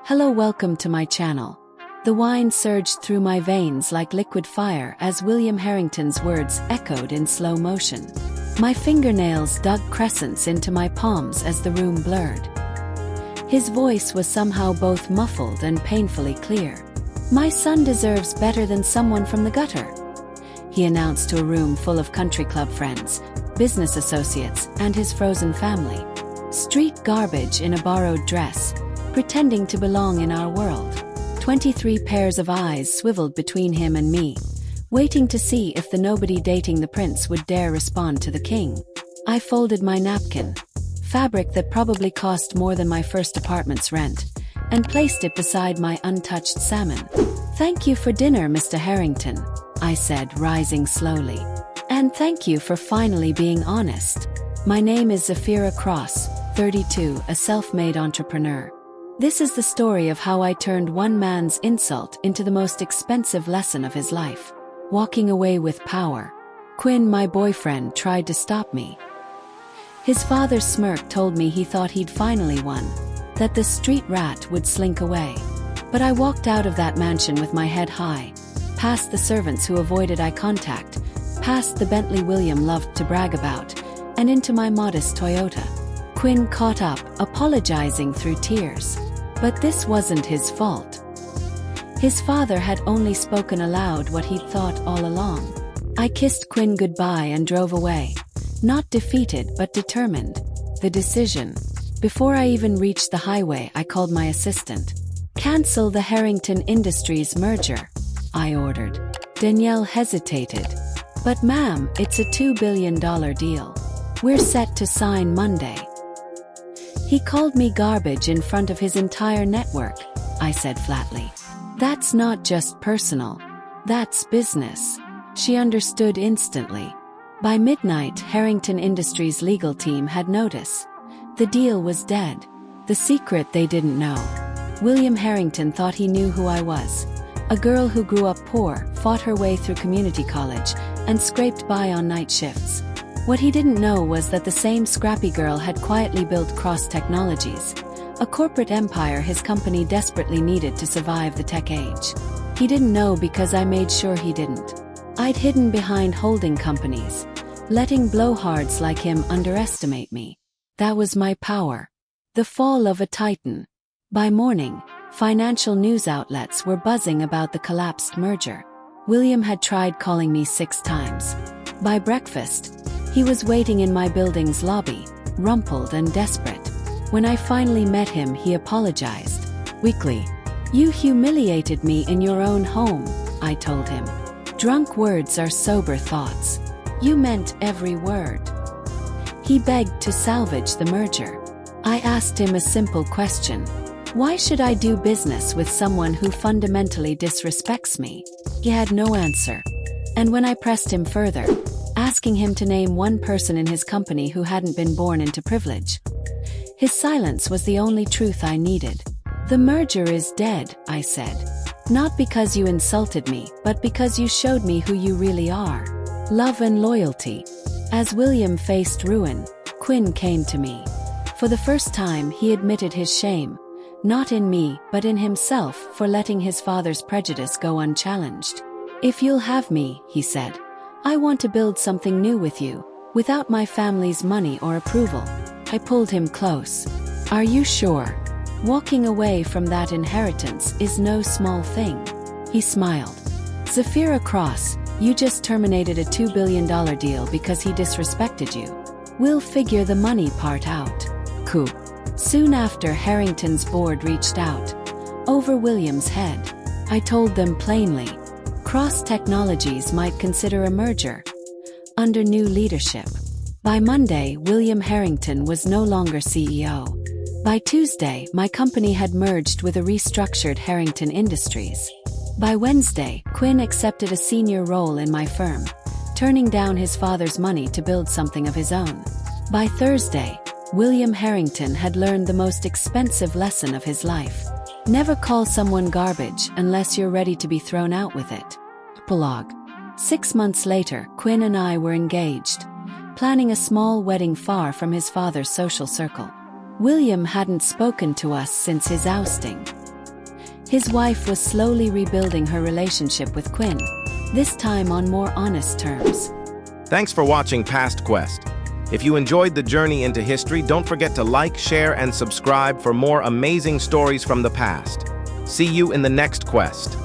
Hello, welcome to my channel. The wine surged through my veins like liquid fire as William Harrington's words echoed in slow motion. My fingernails dug crescents into my palms as the room blurred. His voice was somehow both muffled and painfully clear. "My son deserves better than someone from the gutter," he announced to a room full of country club friends, business associates, and his frozen family. Street garbage in a borrowed dress, pretending to belong in our world. 23 pairs of eyes swiveled between him and me, waiting to see if the nobody dating the prince would dare respond to the king. I folded my napkin, fabric that probably cost more than my first apartment's rent, and placed it beside my untouched salmon. "Thank you for dinner, Mr. Harrington," I said, rising slowly. "And thank you for finally being honest. My name is Zafira Cross, 32, a self-made entrepreneur. This is the story of how I turned one man's insult into the most expensive lesson of his life. Walking away with power. Quinn, my boyfriend, tried to stop me. His father's smirk told me he thought he'd finally won, that the street rat would slink away. But I walked out of that mansion with my head high, past the servants who avoided eye contact, past the Bentley William loved to brag about, and into my modest Toyota. Quinn caught up, apologizing through tears. But this wasn't his fault. His father had only spoken aloud what he'd thought all along. I kissed Quinn goodbye and drove away, not defeated but determined. The decision. Before I even reached the highway, I called my assistant. "Cancel the Harrington Industries merger," I ordered. Danielle hesitated. "But ma'am, it's a $2 billion deal. We're set to sign Monday." He called me garbage in front of his entire network, I said flatly. "That's not just personal. That's business." She understood instantly. By midnight, Harrington Industries' legal team had notice. The deal was dead. The secret they didn't know. William Harrington thought he knew who I was. A girl who grew up poor, fought her way through community college, and scraped by on night shifts. What he didn't know was that the same scrappy girl had quietly built Cross Technologies, a corporate empire his company desperately needed to survive the tech age. He didn't know because I made sure he didn't. I'd hidden behind holding companies, letting blowhards like him underestimate me. That was my power. The fall of a titan. By morning, financial news outlets were buzzing about the collapsed merger. William had tried calling me 6 times. By breakfast, he was waiting in my building's lobby, rumpled and desperate. When I finally met him, he apologized. Weakly. "You humiliated me in your own home," I told him. "Drunk words are sober thoughts. You meant every word." He begged to salvage the merger. I asked him a simple question. Why should I do business with someone who fundamentally disrespects me? He had no answer. And when I pressed him further, asking him to name one person in his company who hadn't been born into privilege, his silence was the only truth I needed. "The merger is dead," I said. "Not because you insulted me, but because you showed me who you really are. Love and loyalty." As William faced ruin, Quinn came to me. For the first time, he admitted his shame, not in me, but in himself for letting his father's prejudice go unchallenged. "If you'll have me," he said, "I want to build something new with you, without my family's money or approval." I pulled him close. "Are you sure? Walking away from that inheritance is no small thing." He smiled. "Zafira Cross, you just terminated a $2 billion deal because he disrespected you. We'll figure the money part out." Coup. Soon after, Harrington's board reached out. Over William's head. I told them plainly. Cross Technologies might consider a merger. Under new leadership. By Monday, William Harrington was no longer CEO. By Tuesday, my company had merged with a restructured Harrington Industries. By Wednesday, Quinn accepted a senior role in my firm, turning down his father's money to build something of his own. By Thursday, William Harrington had learned the most expensive lesson of his life. Never call someone garbage unless you're ready to be thrown out with it. Epilogue. 6 months later, Quinn and I were engaged, planning a small wedding far from his father's social circle. William hadn't spoken to us since his ousting. His wife was slowly rebuilding her relationship with Quinn, this time on more honest terms. Thanks for watching PastQuest. If you enjoyed the journey into history, don't forget to like, share, and subscribe for more amazing stories from the past. See you in the next quest.